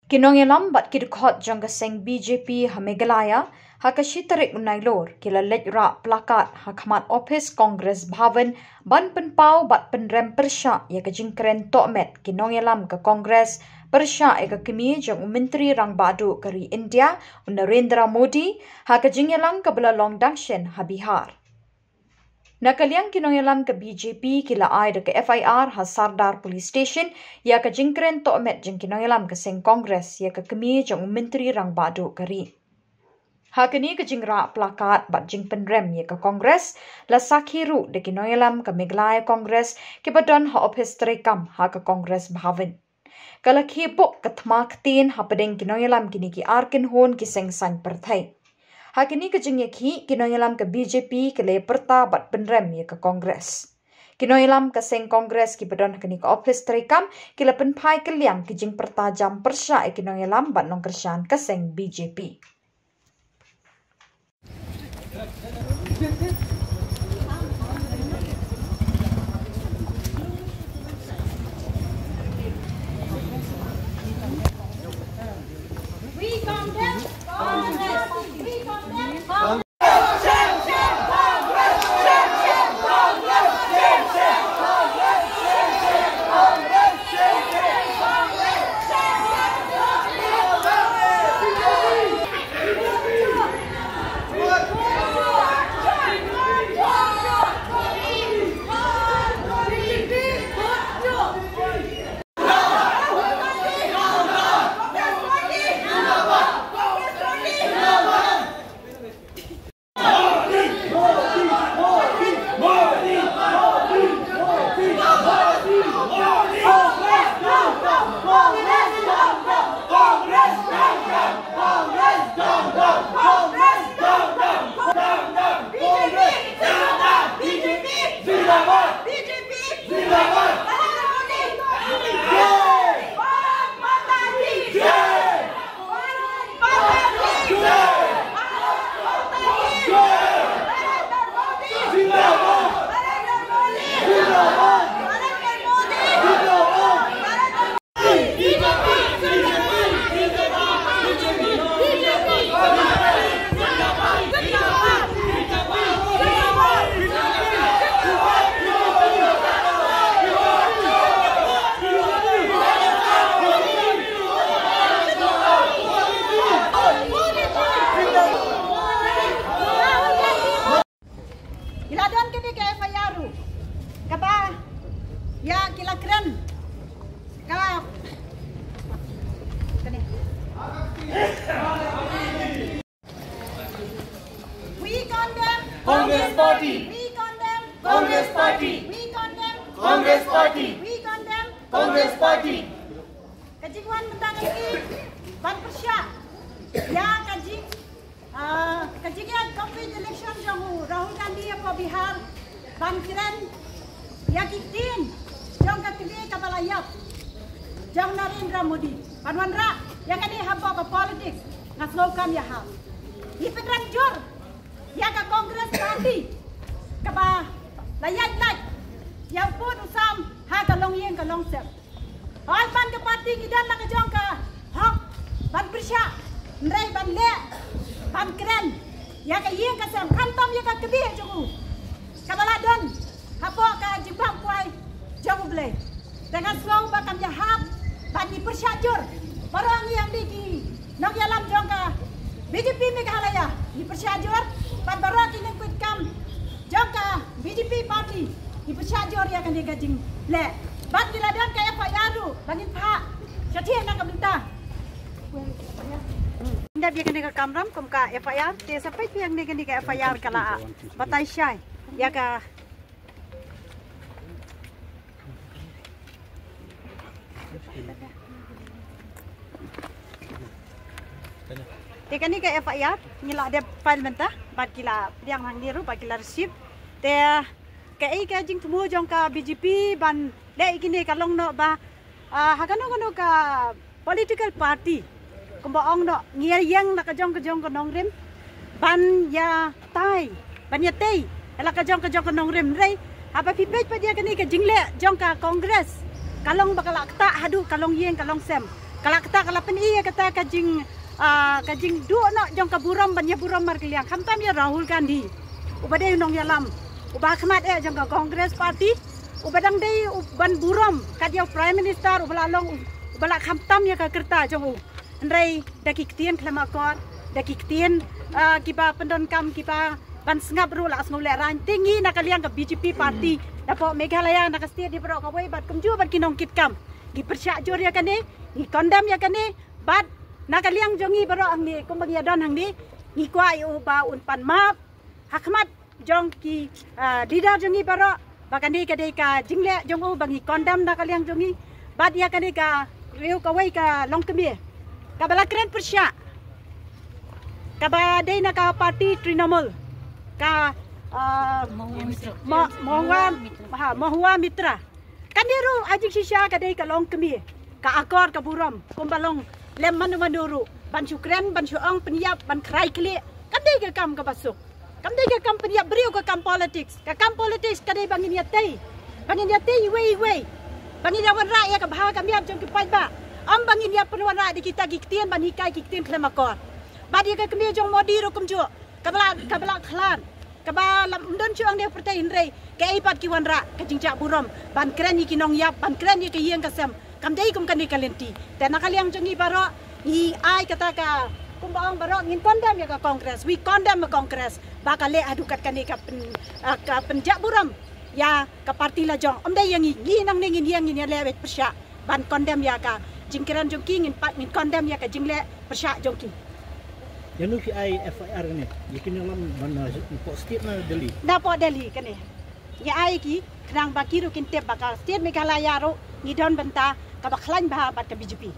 Kinongelam bat kidukot jangka seng BJP Hamegalaya hakashi tarik unailor kila lejra plakat hakmat office Kongres Bhavan ban penpau bat penrem persya ya kejingkeren tokmet kinongelam ke Kongres persya ya kekimi jang Menteri Rang Badu kari India Narendra Modi hakajingelang ke belalong dangshen ha Bihar. Nakaliang kinongelam ke BJP kila ai de ke FIR ha Sardar Police Station ya ke jingkren tokmet jeng kinongelam ke seng Kongres ya ke kemi jeng Menteri Rang Badu kari. Hakini ke jingra plakat bat jing penrem ya ke Kongres la sakhiru de kinongelam ke Meghalaya Kongres ke badan ha office terekam ha ke Kongres Bhavan. Kala khipok ke thmak tin ha pedeng kinongelam kini ki arkin hon ki seng san perthai. Hakini ke jingeki kinongelam ke BJP ke le perta bat penrem ya ke Kongres. Kinongelam ke seng Kongres ki badan kini ke office terekam kila penpai ke liang ki jing perta jam persya e kinongelam bat nong kersan ke seng BJP. We condemn Congress. We condemn Congress. Ya kila keren kala kene we condemn Congress Party, we condemn Congress Party, we condemn Congress Party, we condemn Congress Party. kejiguan bentang ini ban persya ya kejiguan COVID election jamu Rahul Gandhi apa Bihar ban keren ya kitin jong katbi kabalayap jong Narendra Modi panwanra yang ini haba ke politik ngaslokam ya ha ipetran jur ya ke Kongres Party kaba layat laj yang pun usam ha ka long yen ka long sep hal ban ke parti kidan la ke jong ka hok ban persya ndrai ban le ban keren ya ke yen ka sam kantam ya ka kebi jogu kabaladon hapo ka jibang kuai jauh boleh dengan slow bakam jahab bagi persyajur orang yang di nong yalam jongka BJP Meghalaya di persyajur pan barak ini kuit kam jongka BJP party di persyajur yang akan digajing le ban diladan kaya fayaru bangin pak syatian nak bentang Anda biar kena kamram kum ka FIR te sampai biar kena ka FIR kala batai syai ya ka Tekan ni ke FIR ngila ada file mentah bat kila yang hang diru bat kila receipt te ke ai ka jing tumu jong ka BJP ban le ikini kalong no ba hakano ka political party kumba ong no ngier yang na ka jong ka nongrim ban ya tai ban ya tei ala ka jong ka nongrim rei apa pipej pa dia kani ka jingle jong ka Kongres kalong bakal ta hadu kalong yeng kalong sem Kalau kata peni kata kajing dua nak jong kaburam banyak buram markeliang. Kamtam ya Rahul Gandhi. Ubadai nong yalam. Ubah khmat jong ka Congress Party. Ubadang day ban buram kadya Prime Minister ubalalong ubalak kamtam ya ka kerta jong Andai dakiktian klamakor dakiktian kiba pendonkam kiba ban sengap ru la asngol ran tinggi nakaliang ka BJP Party. Dapo Meghalaya nakastia di bro kawai bat kumju bat kinong kitkam. Gi persyak jor ya kane, gi kondam ya kane, bat nakaliang jongi baro ang ni kumbang yadon hang ni, gi kwa yu ba unpan map, hakmat jong ki dida jongi baro, bakani kade ka jingle jong bangi kondam nakaliang jongi, bat ya kane ka riu kawai ka longkemi, ka balakren persyak, ka ba day na ka party Trinamool, ka Mahua Mitra. Kandiru ajik sisya kadai kalong kemi ka akor ka buram kumbalong lem manuru ban syukren ban syuang peniap ban krai kli kadai ka kam ka basuk kadai ka kam peniap beriu ka kam politics kadai bangin yatai wei bangin ya wan ra ya ka bha ka miap jong kipai ba am bangin ya penwan ra di kita giktien ban hikai giktien klemakor badi ka kemi jong modi ru kumju kabala khlan kaba lamdon chuang dia pertai indrei ke ipat ki wanra ke jingjak burom ban kren ki nong yap ban kren ki yang kasam kam dei kum kan kalenti dan nakaliang jongi baro I ai kata ka kumbaong baro ngin condemn ya ka Congress we condemn ka Congress bakale adukat kan ka penjak burom ya ka parti la jong omdai yang ngi nang ngin yang ngin lewet persya ban condemn ya ka jingkiran jongki ngin condemn ya ka jingle persya jongki. Yang nu ai FIR ni, yakin dalam mana import state na Delhi. Dapat Delhi kan ni. Ya ai ki kerang baki ru kintep bakal state Meghalaya ru ngidon benta ka baklan bah bat ka BJP.